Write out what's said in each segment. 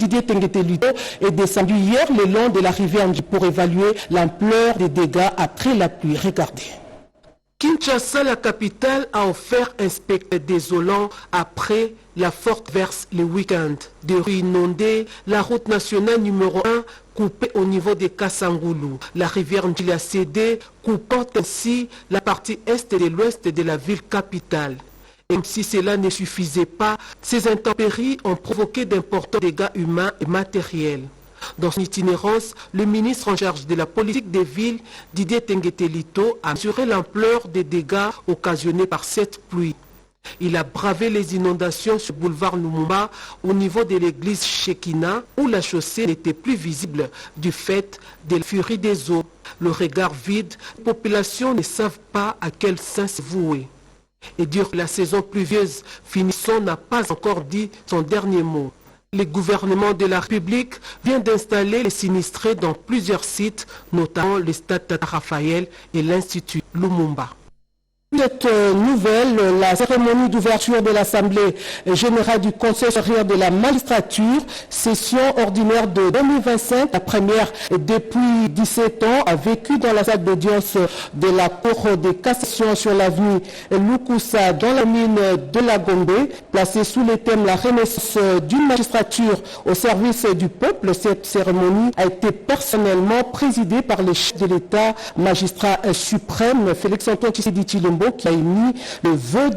Didier Tengetelito est descendu hier le long de la rivière pour évaluer l'ampleur des dégâts après la pluie. Regardez. Kinshasa, la capitale, a offert un spectacle désolant après la forte verse le week-end. Des rues inondées, la route nationale numéro 1 coupée au niveau de Kassangoulou. La rivière Ndjili a cédé, coupant ainsi la partie est et l'ouest de la ville capitale. Et même si cela ne suffisait pas, ces intempéries ont provoqué d'importants dégâts humains et matériels. Dans son itinérance, le ministre en charge de la politique des villes, Didier Tengetelito, a mesuré l'ampleur des dégâts occasionnés par cette pluie. Il a bravé les inondations sur le boulevard Lumumba au niveau de l'église Shekina où la chaussée n'était plus visible du fait de la furie des eaux. Le regard vide, les populations ne savent pas à quel saint se vouer. Et dire que la saison pluvieuse finissant n'a pas encore dit son dernier mot. Le gouvernement de la République vient d'installer les sinistrés dans plusieurs sites, notamment le stade Tata Raphaël et l'Institut Lumumba. Cette nouvelle, la cérémonie d'ouverture de l'Assemblée générale du Conseil supérieur de la magistrature, session ordinaire de 2025, la première depuis 17 ans, a vécu dans la salle d'audience de la Cour de cassation sur l'avenue Lukusa, dans la mine de la Gombe, placée sous le thème la renaissance d'une magistrature au service du peuple. Cette cérémonie a été personnellement présidée par le chef de l'État, magistrat suprême, Félix-Antoine Tshisekedi Tshilombo, qui a émis le vœu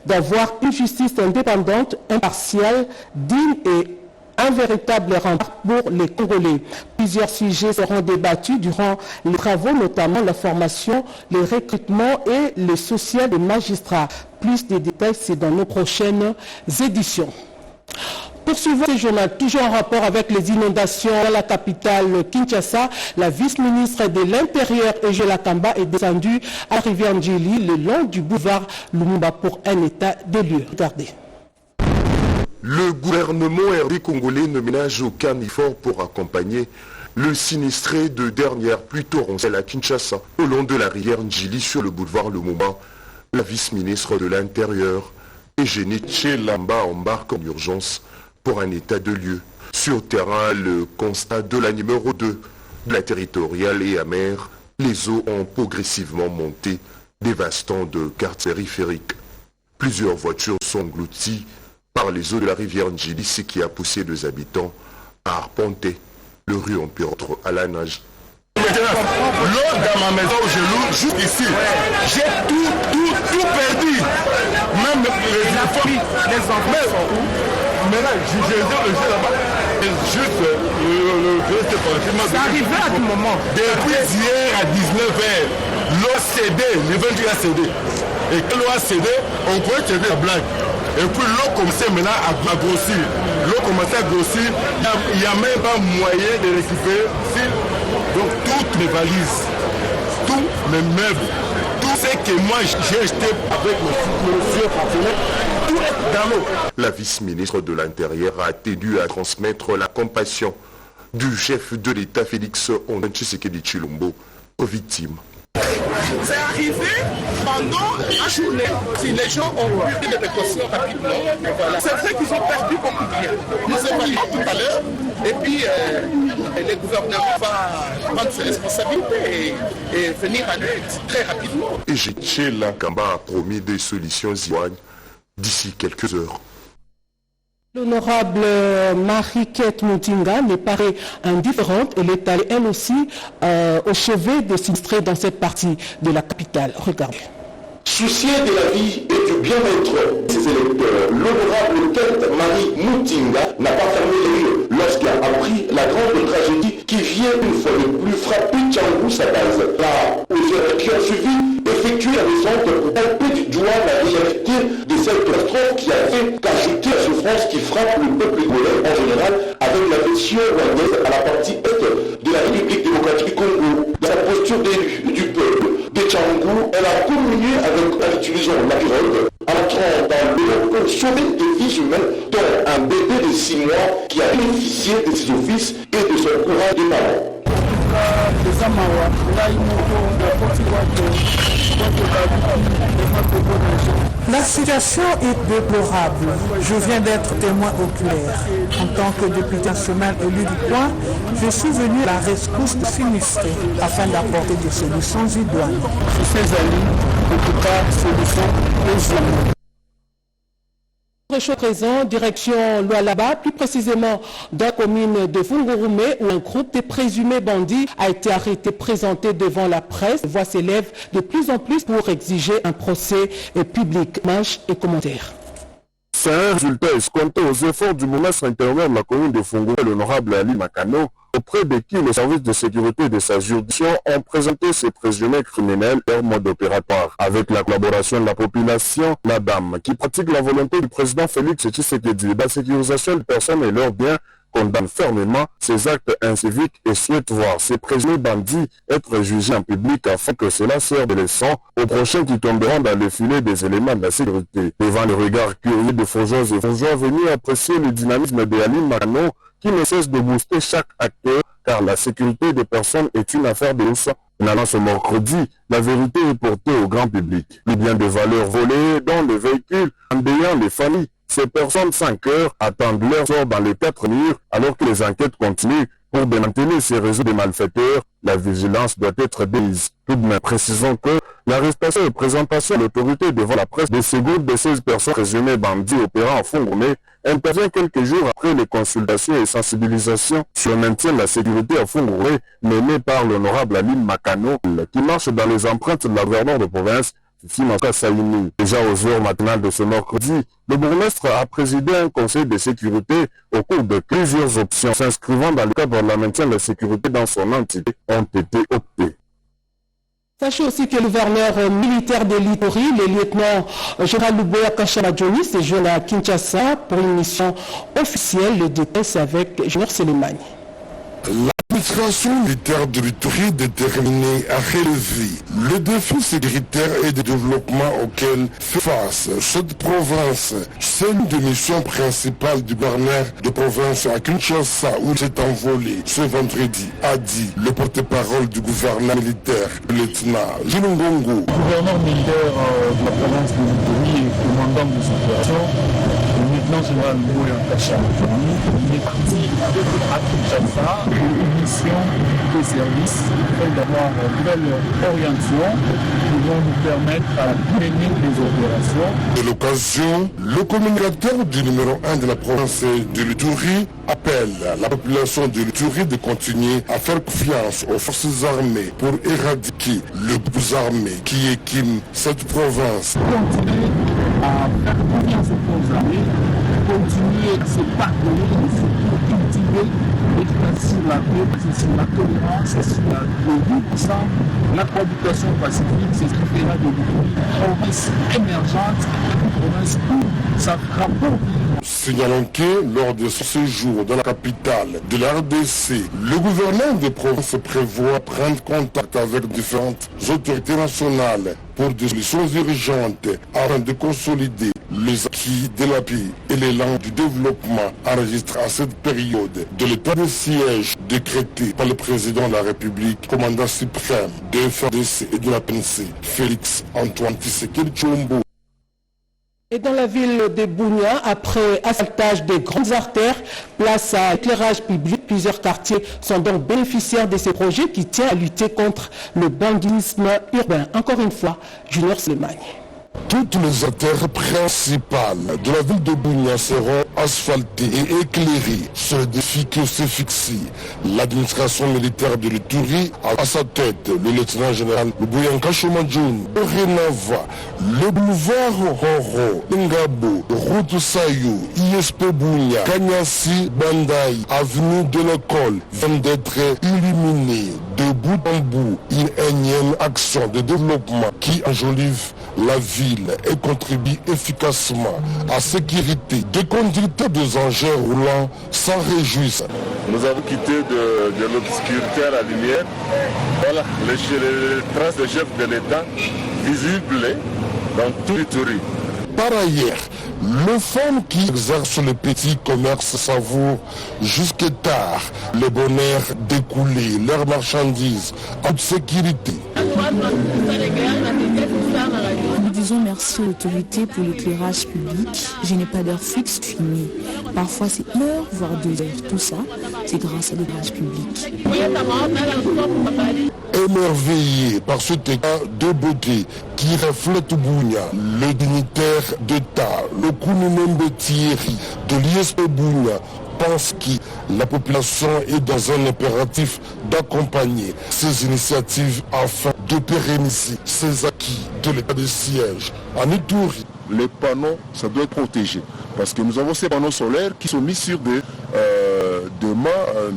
d'avoir une justice indépendante, impartiale, digne et un véritable rempart pour les Congolais. Plusieurs sujets seront débattus durant les travaux, notamment la formation, le recrutement et le social des magistrats. Plus de détails, c'est dans nos prochaines éditions. Poursuivons ce journal, toujours en rapport avec les inondations dans la capitale Kinshasa. La vice-ministre de l'Intérieur, Egela Kamba, est descendue à la rivière Ndjili le long du boulevard Lumumba pour un état des lieux. Regardez. Le gouvernement RD congolais ne ménage aucun effort pour accompagner le sinistré de dernière pluie torrentielle à Kinshasa, au long de la rivière Ndjili sur le boulevard Lumumba. La vice-ministre de l'Intérieur, Egela Kamba, embarque en urgence pour un état de lieu. Sur terrain, le constat de la numéro 2 de la territoriale est amer. Les eaux ont progressivement monté, dévastant de quartiers périphériques. Plusieurs voitures sont englouties par les eaux de la rivière Ndjili, ce qui a poussé les habitants à arpenter le rue Empire à la nage. L'eau dans ma maison où je loue, juste ici, j'ai tout perdu. Même les enfants sont où? Maintenant, je là-bas. Juste c'est arrivé à tout moment. Depuis hier à 19h, l'eau cédé, le vendu a cédé. Et quand l'eau a cédé, on pouvait céder la blague. Et puis l'eau commençait maintenant à grossir. L'eau commençait à grossir. Il n'y a même pas moyen de récupérer. Donc toutes mes valises, tous mes meubles, tout ce que moi j'ai acheté avec monsieur partenaire, tout est dans l'eau. La vice-ministre de l'Intérieur a tenu à transmettre la compassion du chef de l'État Félix-Antoine Tshisekedi Tshilombo aux victimes. C'est arrivé pendant la journée. Si les gens ont pris des précautions rapidement, voilà. C'est vrai qu'ils ont perdu beaucoup de biens. Nous évaluons tout à l'heure. Et puis, le gouvernement va prendre ses responsabilités et venir à l'aide très rapidement. Et Egela Kamba a promis des solutions idoines d'ici quelques heures. L'honorable Marie-Kate Moutinga n'est pas indifférente. Elle est allée, elle aussi, au chevet des sinistrés dans cette partie de la capitale. Regardez. Soucié de la vie et du bien-être de ses électeurs, l'honorable Kate Marie Moutinga n'a pas fermé les yeux lorsqu'il a appris la grande tragédie qui vient une fois de plus frapper Tchangou, sa base. Là, aux heures qui ont suivi, effectué la descente pour palper du doigt la réalité de cette catastrophe qui a fait qu'ajouter la souffrance qui frappe le peuple congolais en général avec la version rwandaise à la partie est de la République démocratique du Congo. Dans sa posture d'élu du peuple de Tchangou, elle a communié en utilisant la pirogue, entrant dans l'eau pour sauver des vies humaines, dont un bébé de 6 mois qui a bénéficié de ses offices et de son courage de parents. La situation est déplorable. Je viens d'être témoin oculaire. En tant que député national élu du coin, je suis venu à la rescousse de sinistrés afin d'apporter des solutions idoines. Ces amis, en tout cas, solutions aux hommes. Chaud présent, direction Lualaba, plus précisément dans la commune de Fungurume, où un groupe de présumés bandits a été arrêté, présenté devant la presse. Voix s'élève de plus en plus pour exiger un procès public. Images et commentaires. C'est un résultat escompté aux efforts du ministre intérieur de la commune de Fungurume, l'honorable Ali Makano, auprès de qui les services de sécurité de sa juridiction ont présenté ces présumés criminels leur mode opératoire. Avec la collaboration de la population, la dame qui pratique la volonté du président Félix Tshisekedi, la sécurisation des personnes et leurs biens, condamne fermement ces actes inciviques et souhaite voir ces présumés bandits être jugés en public afin que cela serve de leçon aux prochains qui tomberont dans le filet des éléments de la sécurité. Devant le regard curieux de Fonjois et Fonjois venus apprécier le dynamisme de Ali Makano qui ne cesse de booster chaque acteur car la sécurité des personnes est une affaire de tous. Finalement, ce mercredi, la vérité est portée au grand public. Les biens de valeur volés dans le véhicule, endeuillant les familles. Ces personnes sans cœur attendent leur sort dans les 4 murs alors que les enquêtes continuent. Pour démanteler ces réseaux de malfaiteurs, la vigilance doit être démise. Tout de même, précisons que l'arrestation et présentation à l'autorité devant la presse de ces groupes de 16 personnes présumées bandits opérant en Fungurume intervient quelques jours après les consultations et sensibilisations sur le maintien de la sécurité à Fungurume menées par l'honorable Ali Makano qui marche dans les empreintes de la gouverneure de province Déjà aux heures matinales de ce mercredi, le bourgmestre a présidé un conseil de sécurité au cours de plusieurs options s'inscrivant dans le cadre de la maintien de la sécurité dans son entité ont été optées. Sachez aussi que le gouverneur militaire de l'Ituri, le lieutenant Gérald Luboya Kashamadjoni, séjourne à Kinshasa pour une mission officielle. Le détail c'est avec Junior Selemani. L'administration militaire de l'Ituri est déterminée à relever le défi sécuritaire et de développement auquel fait face cette province. C'est une des missions principales du gouverneur de province à Kinshasa où il s'est envolé ce vendredi, a dit le porte-parole du gouverneur militaire, le lieutenant Julungongo. Le gouverneur militaire de la province de l'Ituri et commandant des opérations, le lieutenant général Luboya Kashamadjoni, il est parti à Kinshasa pour une mission de service afin d'avoir une nouvelle orientation qui vont nous permettre à mener les opérations. De l'occasion, le communicateur du numéro 1 de la province de l'Ituri appelle la population de l'Ituri de continuer à faire confiance aux forces armées pour éradiquer le groupe armé qui équime cette province. Continuer à faire confiance aux forces armées, continuer à se parler, à cultiver sur la paix, c'est sur la tolérance, c'est sur le vivre ensemble, la cohabitation pacifique, c'est ce qui fera de une province émergente, une province où ça fera bon. Signalons que lors de ce séjour dans la capitale de la RDC, le gouvernement de province prévoit prendre contact avec différentes autorités nationales pour des solutions urgentes afin de consolider les acquis de la paix et l'élan du développement enregistré à cette période de l'état de siège décrété par le président de la République, commandant suprême de FARDC et de la PNC, Félix Antoine Tshisekedi Tshilombo. Et dans la ville de Bunia, après asphaltage des grandes artères, place à éclairage public, plusieurs quartiers sont donc bénéficiaires de ces projets qui tiennent à lutter contre le banditisme urbain. Encore une fois, Junior Selemani. Toutes les artères principales de la ville de Bunia seront asphaltées et éclairées. C'est le défi que s'est fixé l'administration militaire de l'Ituri à sa tête, le lieutenant général Luboya Kashamadjoni. Dorénavant, le boulevard Roro, Ngabo, route Sayou, ISP Bunia, Kanyasi, Bandai, avenue de l'école viennent d'être illuminés de bout en bout. Une énième action de développement qui enjolive la ville et contribue efficacement à la sécurité des conducteurs des engins roulants s'en réjouissent. Nous avons quitté de l'obscurité à la lumière. Voilà, les traces des chefs de l'État visibles dans tout l'Ituri. Par ailleurs, le fonds qui exerce le petit commerce savoure jusque tard le bonheur d'écouler leurs marchandises en toute sécurité. Nous disons merci aux autorités pour l'éclairage public. Je n'ai pas d'heure fixe finie. Parfois c'est 1 heure, voire 2 heures. Tout ça, c'est grâce à l'éclairage public. Émerveillé par ce état de beauté qui reflète Bunia, le dignitaire d'État, le Koununembe Thierry de l'ISP Bunia, pense que la population est dans un impératif d'accompagner ces initiatives afin de pérenniser ces acquis de l'état de siège en Ituri. Les panneaux, ça doit être protégé. Parce que nous avons ces panneaux solaires qui sont mis sur des mâts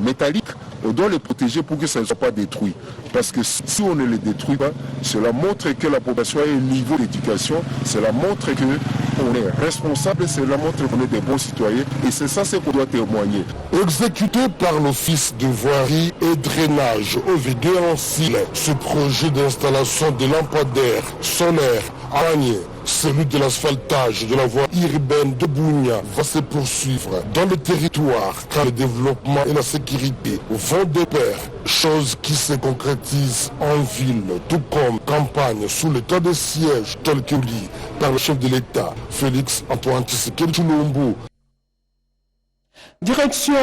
métalliques. On doit les protéger pour que ça ne soit pas détruit. Parce que si on ne les détruit pas, cela montre que la population a un niveau d'éducation, cela montre qu'on est responsable, cela montre qu'on est des bons citoyens. Et c'est ça ce qu'on doit témoigner. Exécuté par l'Office de voirie et drainage OVD en Sile, ce projet d'installation de lampadaires solaires à Agné, celui de l'asphaltage de la voie urbaine de Bunia va se poursuivre dans le territoire car le développement et la sécurité vont de pair, chose qui se concrétise en ville, tout comme campagne sous l'état de siège tel que dit par le chef de l'État, Félix Antoine Tshisekedi Tshilombo. Direction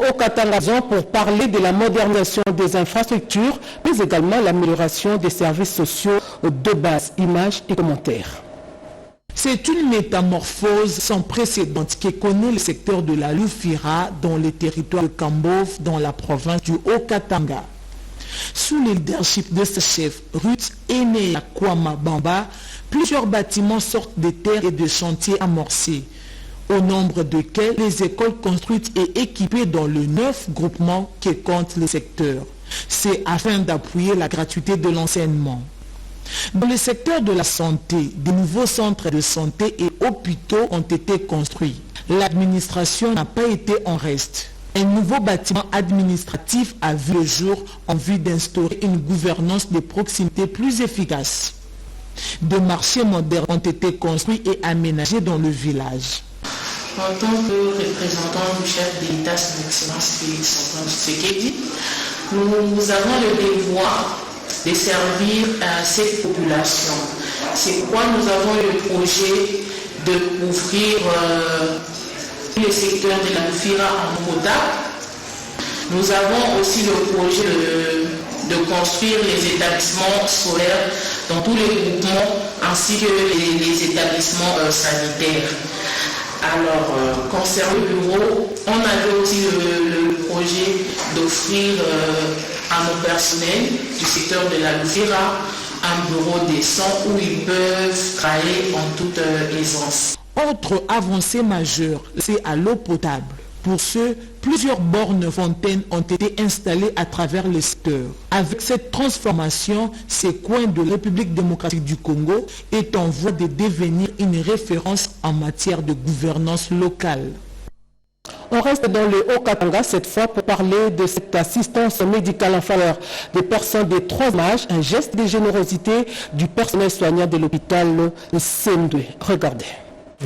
au Katanga pour parler de la modernisation des infrastructures, mais également l'amélioration des services sociaux de base. Images et commentaires. C'est une métamorphose sans précédent que connaît le secteur de la Loufira dans les territoires de Kambov dans la province du Haut-Katanga. Sous le leadership de ce chef, Ruth Ene Kwama Bamba, plusieurs bâtiments sortent de terre et de chantiers amorcés, au nombre desquels les écoles construites et équipées dans le 9 groupements qui comptent le secteur. C'est afin d'appuyer la gratuité de l'enseignement. Dans le secteur de la santé, de nouveaux centres de santé et hôpitaux ont été construits. L'administration n'a pas été en reste. Un nouveau bâtiment administratif a vu le jour en vue d'instaurer une gouvernance de proximité plus efficace. Des marchés modernes ont été construits et aménagés dans le village. En tant que représentant du chef de l'État, son Excellence Félix Antoine Tshisekedi, nous avons le devoir de servir cette population. C'est pourquoi nous avons le projet de couvrir le secteur de la Loufira en eau potable. Nous avons aussi le projet de construire les établissements scolaires dans tous les groupements ainsi que les établissements sanitaires. Alors, concernant le bureau, on avait aussi le projet d'offrir à nos personnels du secteur de la Loufira un bureau décent où ils peuvent travailler en toute aisance. Autre avancée majeure, c'est à l'eau potable. Pour ce, plusieurs bornes fontaines ont été installées à travers le secteur. Avec cette transformation, ces coins de la République démocratique du Congo est en voie de devenir une référence en matière de gouvernance locale. On reste dans le Haut-Katanga cette fois pour parler de cette assistance médicale en faveur des personnes des 3 âges, un geste de générosité du personnel soignant de l'hôpital Sendwe. Regardez.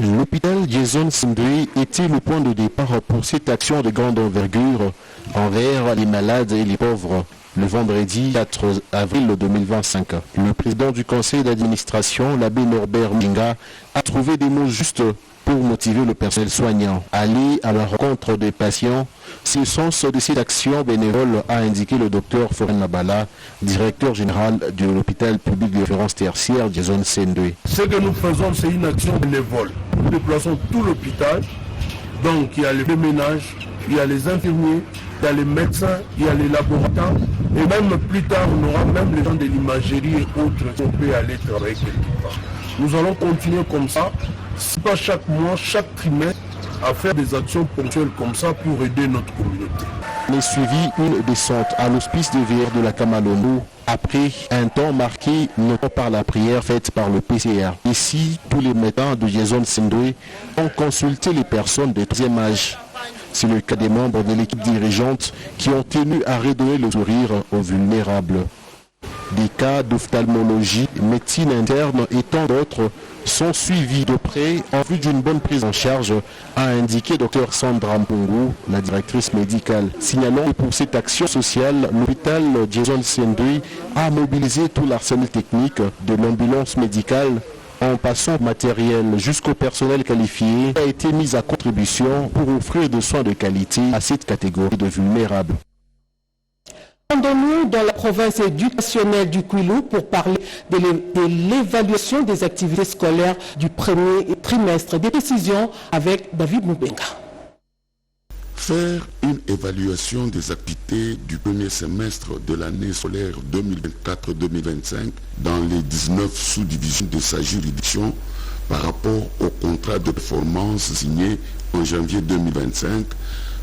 L'hôpital Jason Sendwe était le point de départ pour cette action de grande envergure envers les malades et les pauvres. Le vendredi 4 avril 2025, le président du conseil d'administration, l'abbé Norbert Minga, a trouvé des mots justes pour motiver le personnel soignant. Aller à la rencontre des patients, c'est le sens de cette action bénévole, a indiqué le docteur Foren Nabala, directeur général de l'hôpital public de référence tertiaire Jason Sendwe. Ce que nous faisons, c'est une action bénévole. Nous déplaçons tout l'hôpital. Donc il y a les ménages, il y a les infirmiers, il y a les médecins, il y a les laboratoires. Et même plus tard, on aura même les gens de l'imagerie et autres qui peut aller travailler quelque part. Nous allons continuer comme ça, si pas chaque mois, chaque trimestre, à faire des actions ponctuelles comme ça pour aider notre communauté. Mais suivi une descente à l'hospice de VR de la Kamalombo après un temps marqué notamment par la prière faite par le PCR. Ici, tous les médecins de Jason Sendwe ont consulté les personnes de 3e âge. C'est le cas des membres de l'équipe dirigeante qui ont tenu à redonner le sourire aux vulnérables. Des cas d'ophtalmologie, médecine interne et tant d'autres sont suivis de près en vue d'une bonne prise en charge, a indiqué Dr Sandra Mpungu, la directrice médicale. Signalons que pour cette action sociale, l'hôpital Jason Sendui a mobilisé tout l'arsenal technique de l'ambulance médicale en passant matériel jusqu'au personnel qualifié a été mis à contribution pour offrir des soins de qualité à cette catégorie de vulnérables. Rendons-nous dans la province éducationnelle du Kwilu pour parler de l'évaluation des activités scolaires du premier trimestre. Des précisions avec David Moubenga. Faire une évaluation des activités du premier semestre de l'année scolaire 2024-2025 dans les 19 sous-divisions de sa juridiction par rapport au contrat de performance signé en janvier 2025,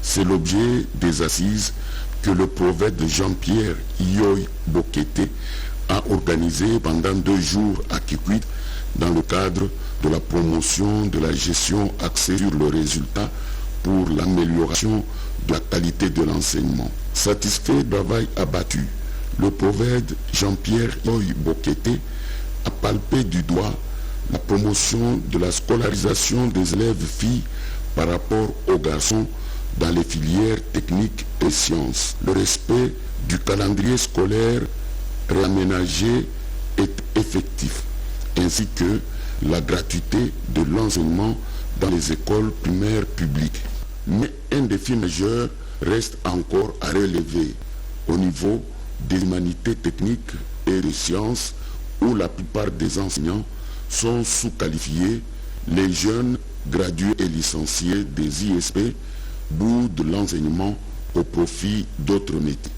c'est l'objet des assises que le prophète Jean-Pierre Yoy Bokete a organisé pendant 2 jours à Kikwit dans le cadre de la promotion de la gestion axée sur le résultat pour l'amélioration de la qualité de l'enseignement. Satisfait du travail abattu, le prophète Jean-Pierre Yoy Bokete a palpé du doigt la promotion de la scolarisation des élèves filles par rapport aux garçons dans les filières techniques et sciences. Le respect du calendrier scolaire réaménagé est effectif, ainsi que la gratuité de l'enseignement dans les écoles primaires publiques. Mais un défi majeur reste encore à relever au niveau des humanités techniques et des sciences où la plupart des enseignants sont sous-qualifiés. Les jeunes gradués et licenciés des ISP bout de l'enseignement au profit d'autres métiers.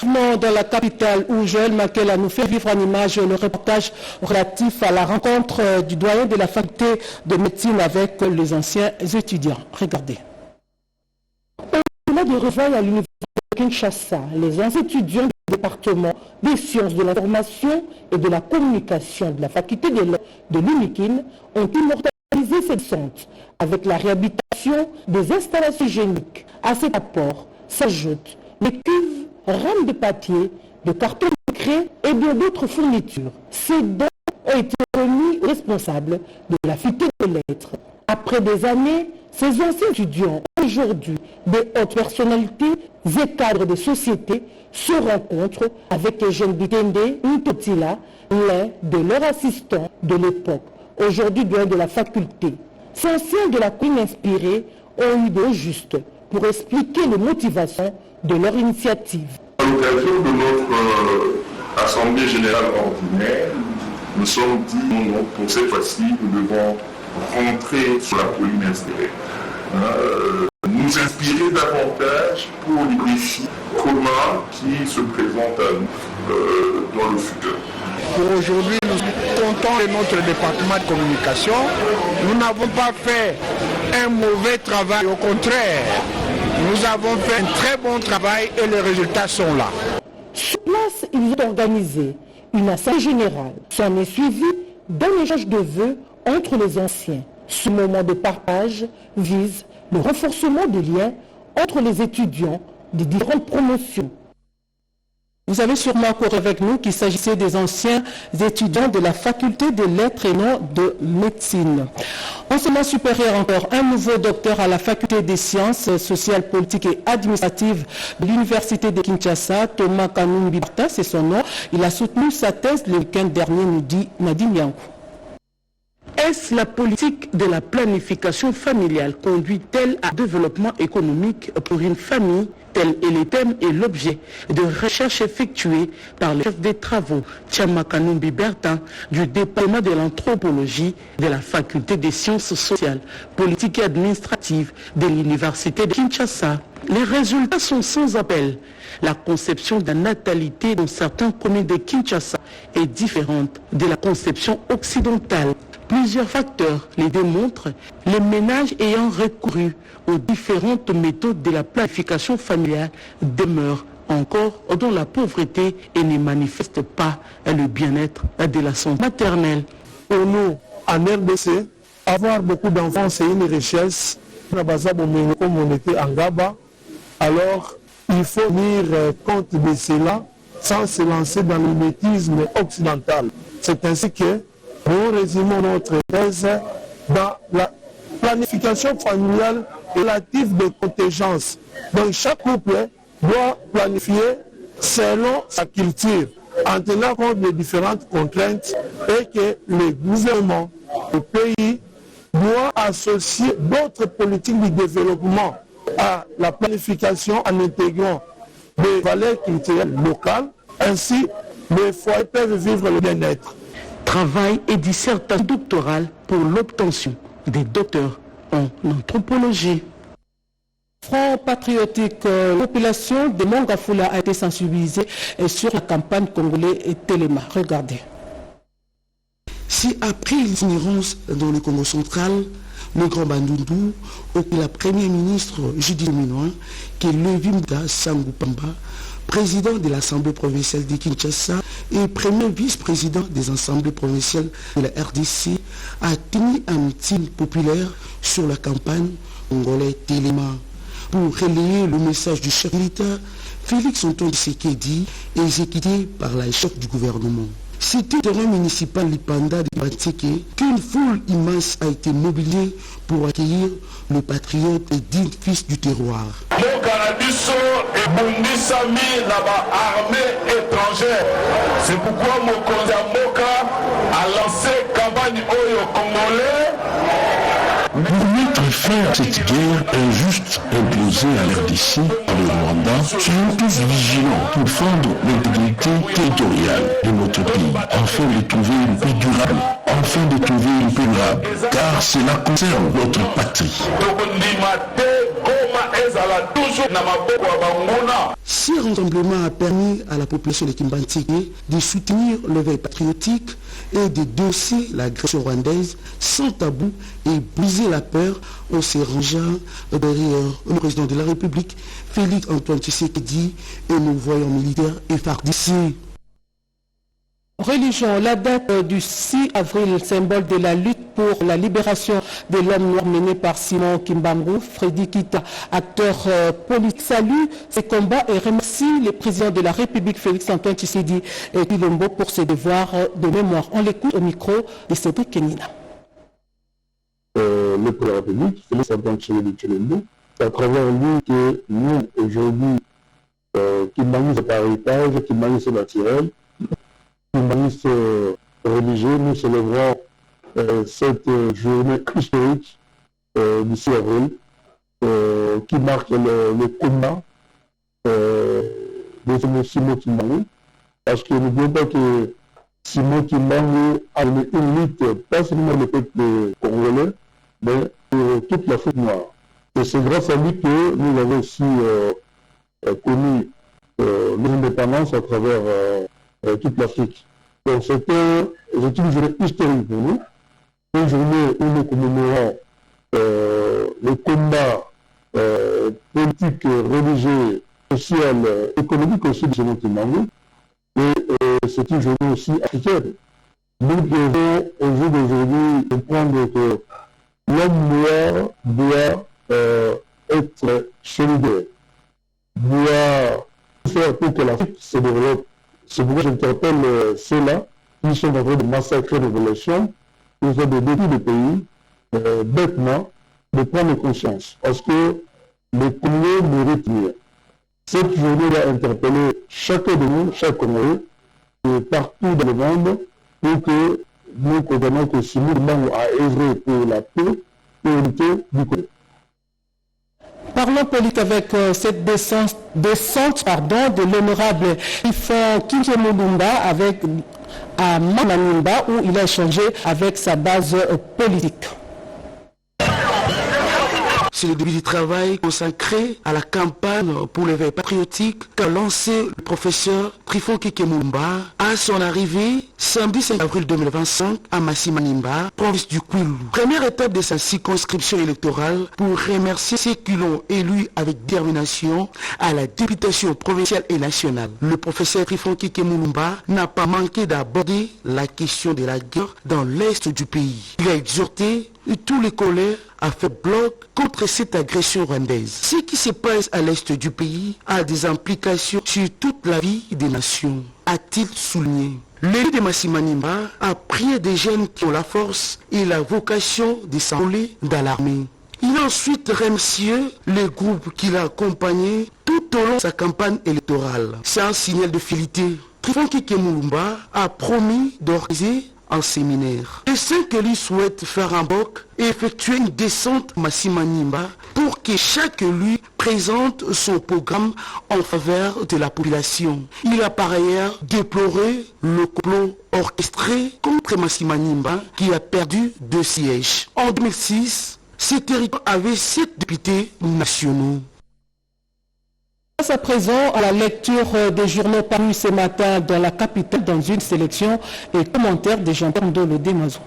Dans la capitale où Joël Makela nous fait vivre en image le reportage relatif à la rencontre du doyen de la faculté de médecine avec les anciens étudiants. Regardez. Au-delà de rejoindre à l'université de Kinshasa, les anciens étudiants du département des sciences de l'information et de la communication de la faculté de l'UNIKIN ont immortalisé cette centre avec la réhabilitation des installations hygiéniques. À cet apport s'ajoutent les cuves, rames de papier, de carton de craie et bien d'autres fournitures. Ces dons ont été remis aux responsables de la faculté de lettres. Après des années, ces anciens étudiants, aujourd'hui des hautes personnalités et cadres de sociétés, se rencontrent avec Eugène Bitende Ntotila, l'un de leurs assistants de l'époque, aujourd'hui doyen de la faculté. Ces anciens de la commune inspirée ont eu des justes pour expliquer les motivations de leur initiative. À l'occasion de notre Assemblée générale ordinaire, nous sommes dit, non, pour cette fois-ci, nous devons rentrer sur la colline inspirée. Nous inspirer davantage pour les défis communs qui se présentent à nous dans le futur. Pour aujourd'hui, nous sommes contents de notre département de communication. Nous n'avons pas fait un mauvais travail, au contraire. Nous avons fait un très bon travail et les résultats sont là. Sur place, ils ont organisé une assemblée générale. S'en est suivi d'un échange de vœux entre les anciens. Ce moment de partage vise le renforcement des liens entre les étudiants des différentes promotions. Vous avez sûrement couru avec nous qu'il s'agissait des anciens étudiants de la faculté des lettres et non de médecine. Enseignement supérieur encore, un nouveau docteur à la faculté des sciences sociales, politiques et administratives de l'université de Kinshasa, Thomas Kanumbi Barta, c'est son nom. Il a soutenu sa thèse le week-end dernier, nous dit Nadine Yankou. Est-ce la politique de la planification familiale conduit-elle à développement économique pour une famille? Tel est le thème et l'objet de recherches effectuées par le chef des travaux Thomas Kanumbi Bertin du département de l'anthropologie de la faculté des sciences sociales, politiques et administratives de l'université de Kinshasa. Les résultats sont sans appel. La conception de la natalité dans certaines communes de Kinshasa est différente de la conception occidentale. Plusieurs facteurs les démontrent, les ménages ayant recouru aux différentes méthodes de la planification familiale demeurent encore dans la pauvreté et ne manifestent pas le bien-être de la santé maternelle. Pour nous, en RDC, avoir beaucoup d'enfants, c'est une richesse. Comme on était en Gaba, alors il faut tenir compte de cela sans se lancer dans le mimétisme occidental. C'est ainsi que Nous résumons notre thèse dans la planification familiale relative de contingence. Donc chaque couple doit planifier selon sa culture, en tenant compte des différentes contraintes, et que le gouvernement, le pays, doit associer d'autres politiques de développement à la planification en intégrant des valeurs culturelles locales. Ainsi, les foyers peuvent vivre le bien-être. Travail et dissertation doctorale pour l'obtention des docteurs en anthropologie. Front patriotique, la population de Mongafula a été sensibilisée sur la campagne congolaise et Téléma. Regardez. Si après l'itinérance dans le Congo central, le Grand Bandundu, la première ministre Judith Minoin, qui est Levimda Sangupamba, président de l'Assemblée provinciale de Kinshasa et premier vice-président des assemblées provinciales de la RDC, a tenu un meeting populaire sur la campagne congolaise Téléma. Pour relayer le message du chef militaire, Félix Antoine Tshisekedi, exécuté par la chef du gouvernement. C'était au terrain municipal Lipanda de Banteke qu'une foule immense a été mobilisée pour accueillir le patriote et digne fils du terroir. C'est pourquoi Mokonzi Mboka a lancé campagne Oyo Congolais. Pour mettre fin à cette guerre injuste imposée à l'RDC par le Rwanda, soyons tous vigilants pour fendre l'intégrité territoriale de notre pays, afin de trouver une paix durable, car cela concerne notre patrie. Ce rassemblement a permis à la population de Kimbanteke de soutenir le veille patriotique et de dénoncer l'agression rwandaise sans tabou et briser la peur en se rangeant derrière le président de la République, Félix Antoine Tshisekedi, et nos voyants militaires et FARDC. Religion, la date du 6 avril, symbole de la lutte pour la libération de l'homme noir menée par Simon Kimbangu. Freddy Kita, acteur politique, salue ces combats et remercie le président de la République, Félix Antoine Tshisekedi et Tshilombo pour ses devoirs de mémoire. On l'écoute au micro de Cédric Kenina. Le président de la République, Félix Antoine Tshilombo, c'est à travers lui que nous, aujourd'hui, Kimbangu c'est par héritage, Kimbangu c'est naturel, humaniste religieux, nous célébrons cette journée historique du 6 avril qui marque le combat de Simon Kimbangu, parce que n'oublions pas que Simon Kimbangu a une lutte pas seulement le peuple congolais, mais pour toute l'Afrique noire. Et c'est grâce à lui que nous avons aussi connu l'indépendance à travers toute l'Afrique. Donc c'est une journée historique pour nous, une journée où nous commémorons le combat politique, religieux, social, économique aussi de Simon Kimbangu, et c'est une journée aussi africaine. Nous devons au jour d'aujourd'hui comprendre que l'homme noir doit être solidaire, doit faire pour que l'Afrique se développe. C'est pourquoi j'interpelle ceux-là qui sont en train de massacrer nos relations, qui sont de beaucoup de pays, bêtement, de prendre conscience. Parce que les Congolais méritent mieux. Cette journée va interpeller chacun de nous, chaque Congolais, partout dans le monde, pour que nous condamnons que Simon Kimbangu a œuvré pour la paix et l'unité du Congo. Parlons politique avec cette descente de l'honorable Ifon Kinkemulumba à Manimba, où il a échangé avec sa base politique. C'est le début du travail consacré à la campagne pour l'éveil patriotique qu'a lancé le professeur Trifon Kikemumba à son arrivée samedi 5 avril 2025 à Massimanimba, province du Kwilu. Première étape de sa circonscription électorale pour remercier ceux qui l'ont élu avec détermination à la députation provinciale et nationale. Le professeur Trifon Kikemumba n'a pas manqué d'aborder la question de la guerre dans l'est du pays. Il a exhorté tous les collègues à faire bloc contre cette agression rwandaise. Ce qui se passe à l'est du pays a des implications sur toute la vie des nations. a-t-il souligné. L'élu de Massimanimba a prié des jeunes qui ont la force et la vocation de s'enrôler dans l'armée. Il a ensuite remercié les groupes qu'il a accompagnés tout au long de sa campagne électorale. C'est un signal de fidélité. Trifon Kikemulumba a promis d'organiser un séminaire. Et ceux que lui souhaite faire un bloc et effectuer une descente Massimanimba pour que chaque élu présente son programme en faveur de la population. Il a par ailleurs déploré le complot orchestré contre Massimanimba qui a perdu 2 sièges. En 2006, ce territoire avait 7 députés nationaux. À présent, à la lecture des journaux parus ce matin dans la capitale, dans une sélection et commentaires de Jean-Pierre Ndolo Demazou.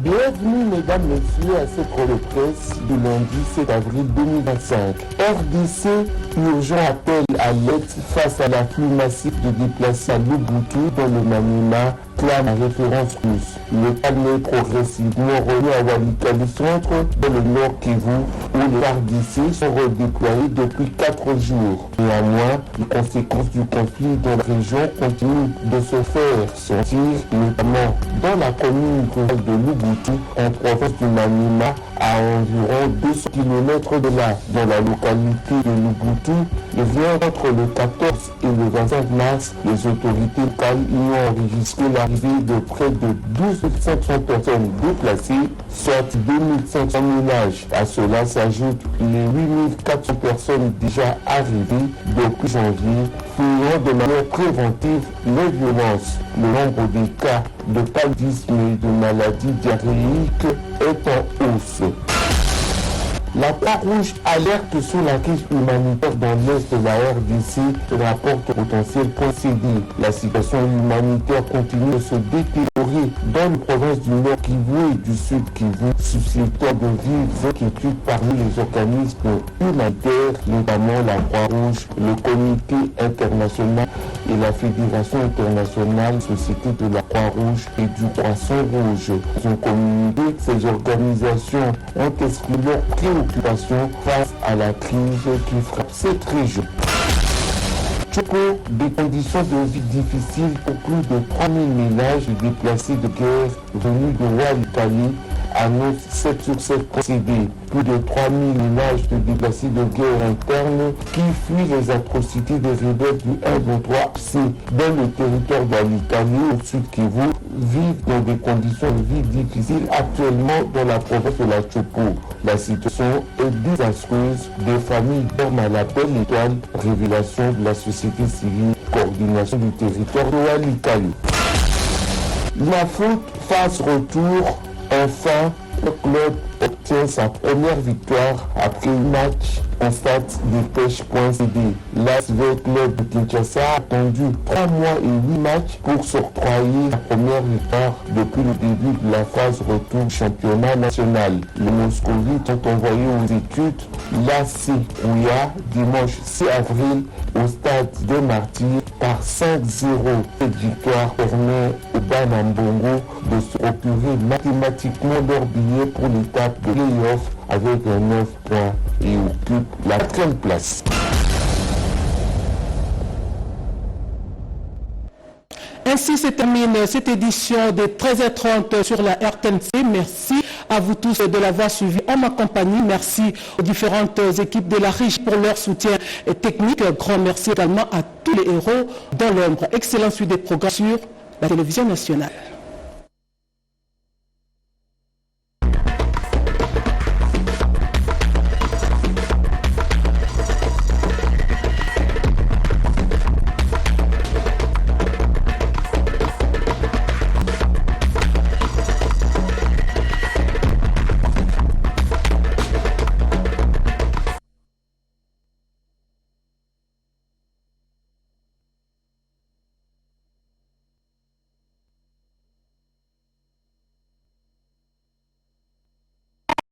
Bienvenue mesdames, messieurs à cette revue de presse du lundi 7 avril 2025. RDC, urgent appel à l'aide face à l'afflux massif de déplacés à Lubuntu dans le Maniema, clame à référence russe. Le calme est progressivement revenu à Walikale centre dans le Nord Kivu où les RDC sont redéployés depuis 4 jours. Néanmoins, les conséquences du conflit dans la région continuent de se faire sentir, notamment dans la commune rurale de Lubuntu, en province du Maniema, à environ 200 km de là. Dans la localité de Lubuntu, rien entre le 14 et le 25 mars, les autorités locales y ont enregistré l'arrivée de près de 12 500 personnes déplacées, soit 2500 ménages. À cela s'ajoutent les 8400 personnes déjà arrivées depuis janvier, fuyant de manière préventive les violences. Le nombre des cas de paludisme et de maladies diarrhéiques est en hausse. La Croix-Rouge alerte sur la crise humanitaire dans l'est de la RDC, rapporte au potentiel procédé. La situation humanitaire continue de se détériorer dans les provinces du Nord Kivu et du Sud Kivu, suscitant de vives inquiétudes parmi les organismes humanitaires, notamment la Croix-Rouge, le Comité international et la Fédération internationale Société de la Croix-Rouge et du Croissant Rouge. Dans un communiqué, ces organisations ont exprimé leur préoccupation face à la crise qui frappe cette région. Tchoko, des conditions de vie difficiles pour plus de 3000 ménages déplacés de guerre venus de Walikale, annonce 7 sur 7 procédés. Plus de 3000 ménages de déplacés de guerre interne qui fuient les atrocités des rebelles du 1-23C dans le territoire d'Walikale au sud Kivu vivent dans des conditions de vie difficiles actuellement dans la province de la Tchoko. La situation est désastreuse. Des familles dorment à la belle étoile. Révélation de la société civile, coordination du territoire de Walikale. La faute face retour. Enfin, le club obtient sa première victoire après un match en stade Dépêche.cd. L'ASV Club de Kinshasa a attendu 3 mois et 8 matchs pour s'octroyer la première victoire depuis le début de la phase retour championnat national. Les Moscovites ont envoyé aux études l'AC Ouya dimanche 6 avril au stade des Martyrs par 5-0. Cette victoire permet au Banambongo de se procurer mathématiquement leur billet pour l'étape de play-off avec un 9 points et occupe la 4e place. Ainsi se termine cette édition de 13h30 sur la RTNC. Merci à vous tous de l'avoir suivi en ma compagnie. Merci aux différentes équipes de la Régie pour leur soutien technique. Grand merci également à tous les héros dans l'ombre. Excellent suivi des programmes sur la télévision nationale.